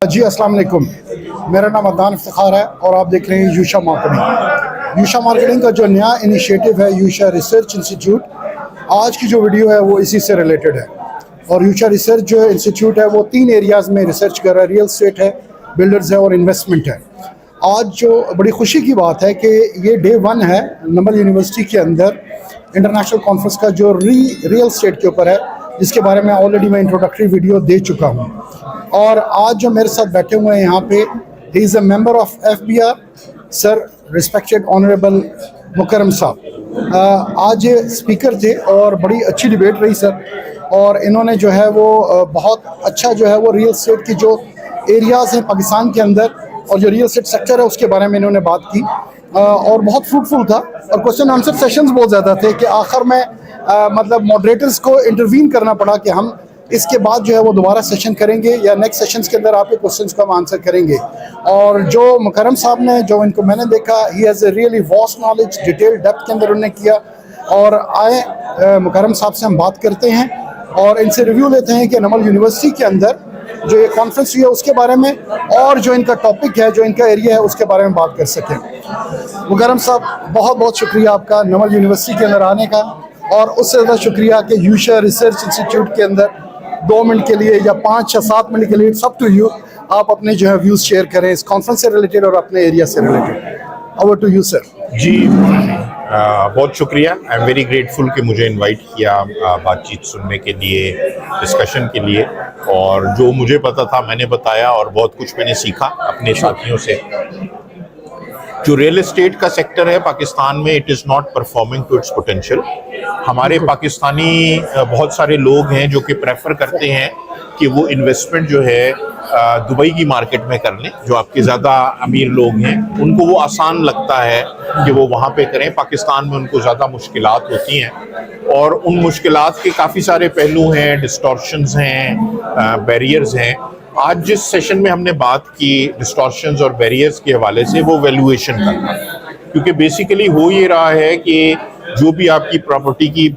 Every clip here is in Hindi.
जी अस्सलाम वालेकुम। मेरा नाम अदनान इफ्तिखार है और आप देख रहे हैं यूशा मार्केटिंग। यूशा मार्केटिंग का जो नया इनिशिएटिव है यूशा रिसर्च इंस्टीट्यूट, आज की जो वीडियो है वो इसी से रिलेटेड है। और यूशा रिसर्च जो इंस्टीट्यूट है वो 3 एरियाज़ में रिसर्च कर रहा है। रियल एस्टेट है, बिल्डर्स है और इन्वेस्टमेंट है। आज जो बड़ी खुशी की बात है कि ये डे 1 है नमल यूनिवर्सिटी के अंदर इंटरनेशनल कॉन्फ्रेंस का जो रियल एस्टेट के ऊपर है, जिसके बारे में ऑलरेडी मैं इंट्रोडक्टरी वीडियो दे चुका हूँ। और आज जो मेरे साथ बैठे हुए हैं यहाँ पे, he is a member of FBR sir, respected honourable मुकरम साहब। आज स्पीकर थे और बड़ी अच्छी डिबेट रही सर। और इन्होंने जो है वो बहुत अच्छा जो है वो रियल एस्टेट की जो एरियाज़ हैं पाकिस्तान के अंदर और जो रियल एस्टेट सेक्टर है उसके बारे में इन्होंने बात की और बहुत फ्रूटफुल था। और क्वेश्चन आंसर सेशंस बहुत ज़्यादा थे कि आखिर में मतलब मॉडरेटर्स को इंटरवीन करना पड़ा कि हम इसके बाद जो है वो दोबारा सेशन करेंगे या नेक्स्ट सेशंस के अंदर आपके क्वेश्चंस का हम आंसर करेंगे। और जो मुकरम साहब ने, जो इनको मैंने देखा, he has a really vast knowledge, detail depth के अंदर उन्होंने किया। और आए मुकरम साहब से हम बात करते हैं और इनसे रिव्यू लेते हैं कि नमल यूनिवर्सिटी के अंदर जो ये कॉन्फ्रेंस हुई है उसके बारे में और जो इनका टॉपिक है, जो इनका एरिया है, उसके बारे में बात कर सकें। मुकरम साहब, बहुत बहुत शुक्रिया आपका नमल यूनिवर्सिटी के अंदर आने का, और उससे ज़्यादा शुक्रिया कि यूशा रिसर्च इंस्टीट्यूट के अंदर 2 मिनट के लिए या 5 या 7 मिनट के लिए, इट्स अप टू यू, आप अपने जो है व्यूज़ शेयर करें इस कॉन्फ्रेंस से रिलेटेड और अपने एरिया से related. Over to you sir. जी बहुत शुक्रिया। आई एम वेरी ग्रेटफुल कि मुझे इनवाइट किया बातचीत सुनने के लिए, डिस्कशन के लिए। और जो मुझे पता था मैंने बताया और बहुत कुछ मैंने सीखा अपने साथियों से। जो रियल एस्टेट का सेक्टर है पाकिस्तान में, it is not performing to its potential. हमारे पाकिस्तानी बहुत सारे लोग हैं जो कि प्रेफर करते हैं कि वो इन्वेस्टमेंट जो है दुबई की मार्केट में कर लें। जो आपके ज़्यादा अमीर लोग हैं उनको वो आसान लगता है कि वो वहाँ पे करें। पाकिस्तान में उनको ज़्यादा मुश्किलात होती हैं और उन मुश्किलात के काफ़ी सारे पहलू हैं, डिस्टॉर्शंस हैं, बैरियर्स हैं। आज जिस सेशन में हमने बात की डिस्टॉर्शंस और बैरियर्स के हवाले से, वो वैल्यूएशन का था। क्योंकि बेसिकली हो ये रहा है कि जो भी आपकी प्रॉपर्टी की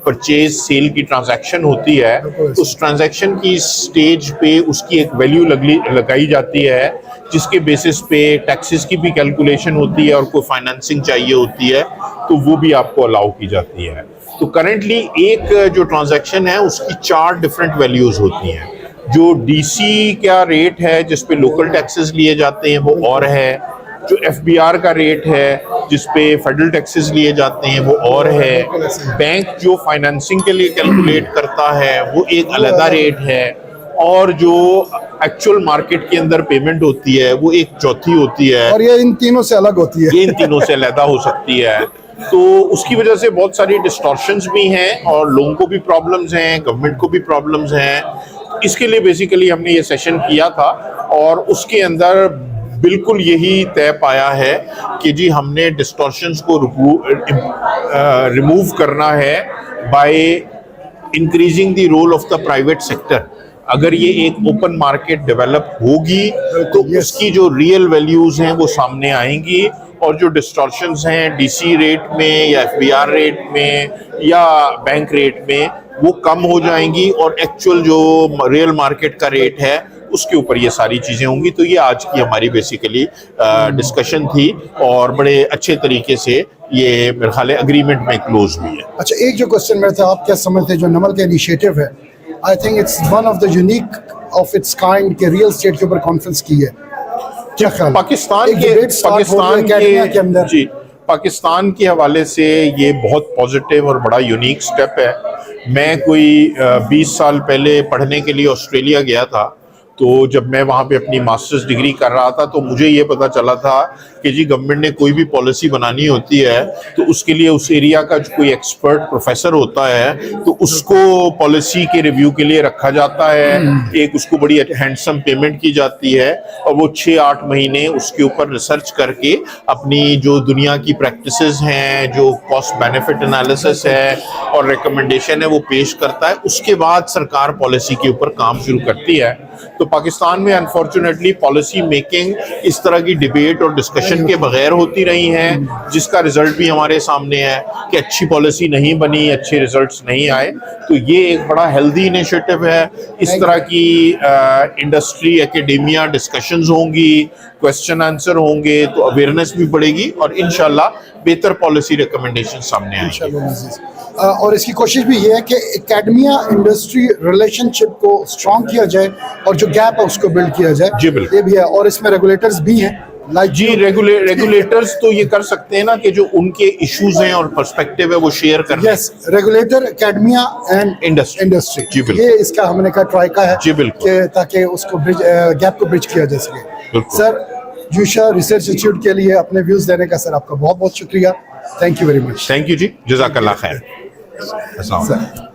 परचेज सेल की ट्रांजैक्शन होती है, उस ट्रांजैक्शन की स्टेज पे उसकी एक वैल्यू लगाई जाती है, जिसके बेसिस पे टैक्सेस की भी कैलकुलेशन होती है और कोई फाइनेंसिंग चाहिए होती है तो वो भी आपको अलाउ की जाती है। तो करेंटली एक जो ट्रांजैक्शन है उसकी 4 डिफरेंट वैल्यूज होती हैं। जो DC का रेट है जिस पे लोकल टैक्सेस लिए जाते हैं वो और है, जो FBR का रेट है जिस पे फेडरल टैक्सेस लिए जाते हैं वो और है, बैंक जो फाइनेंसिंग के लिए कैलकुलेट करता है वो एक अलग रेट है, और जो एक्चुअल मार्केट के अंदर पेमेंट होती है वो एक चौथी होती है, और ये इन तीनों से अलग होती है। ये इन तीनों से अलग हो सकती है। तो उसकी वजह से बहुत सारी डिस्टॉर्शंस भी हैं और लोगों को भी प्रॉब्लम्स हैं, गवर्नमेंट को भी प्रॉब्लम्स हैं। इसके लिए बेसिकली हमने ये सेशन किया था और उसके अंदर बिल्कुल यही तय पाया है कि जी हमने डिस्टॉर्शंस को रिमूव करना है by increasing the role of the private sector. अगर ये एक ओपन मार्केट डेवलप होगी तो उसकी जो रियल वैल्यूज हैं वो सामने आएंगी और जो डिस्टॉर्शंस हैं DC रेट में या FBR रेट में या बैंक रेट में वो कम हो जाएंगी और एक्चुअल जो रियल मार्केट का रेट है उसके ऊपर ये सारी चीज़ें होंगी। तो ये आज की हमारी बेसिकली डिस्कशन थी और बड़े अच्छे तरीके से ये मेरे ख्याल अग्रीमेंट में क्लोज हुई है। अच्छा, एक जो क्वेश्चन मेरा था, आप क्या समझते हैं जो नमल का इनिशिएटिव है, I think it's one of the unique of its kind के रियल एस्टेट के ऊपर कॉन्फ्रेंस की है, क्या ख्याल? पाकिस्तान के हवाले से ये बहुत पॉजिटिव और बड़ा यूनिक स्टेप है। मैं कोई 20 साल पहले पढ़ने के लिए ऑस्ट्रेलिया गया था, तो जब मैं वहाँ पे अपनी मास्टर्स डिग्री कर रहा था तो मुझे ये पता चला था कि जी गवर्नमेंट ने कोई भी पॉलिसी बनानी होती है तो उसके लिए उस एरिया का जो कोई एक्सपर्ट प्रोफेसर होता है तो उसको पॉलिसी के रिव्यू के लिए रखा जाता है। एक उसको बड़ी हैंडसम पेमेंट की जाती है और वो 6-8 महीने उसके ऊपर रिसर्च करके अपनी जो दुनिया की प्रैक्टिसेस हैं, जो कॉस्ट बेनिफिट एनालिसिस है और रिकमेंडेशन है वो पेश करता है। उसके बाद सरकार पॉलिसी के ऊपर काम शुरू करती है। तो पाकिस्तान में अनफॉर्चुनेटली पॉलिसी मेकिंग इस तरह की डिबेट और डिस्कशन के बगैर होती रही है, जिसका रिजल्ट भी हमारे सामने है कि अच्छी पॉलिसी नहीं बनी, अच्छे रिजल्ट्स नहीं आए। तो ये एक बड़ा हेल्दी इनिशिएटिव है। इस तरह की इंडस्ट्री एकेडेमिया डिस्कशंस होंगी, क्वेश्चन आंसर होंगे, तो अवेयरनेस भी बढ़ेगी और इंशाल्लाह बेहतर पॉलिसी रिकमेंडेशन सामने आएंगे। इंशाल्लाह अजीज। और इसकी कोशिश भी ये है कि एकेडमिया इंडस्ट्री रिलेशनशिप को स्ट्रॉन्ग किया जाए और जो गैप है उसको बिल्ड किया जाए। जी, बिल्कुल। ये भी है और इसमें रेगुलेटर्स भी हैं जी, रेगुलेटर्स तो ये कर सकते हैं ना कि जो उनके इश्यूज हैं और पर्सपेक्टिव है वो शेयर करना। Yes, regulator, academia and industry. Industry, जी, बिल्कुल। ये इसका हमने का ट्राई का है। जी, बिल्कुल। कि ताकि उसको गैप को ब्रिज किया जा सके। बिल्कुल। सर, यूशा रिसर्च इंस्टीट्यूट के लिए अपने व्यूज देने का सर आपका बहुत बहुत शुक्रिया। Thank you very much. Thank you जी, जज़ाकल्लाह खैर। अस्सलाम वालेकुम। सर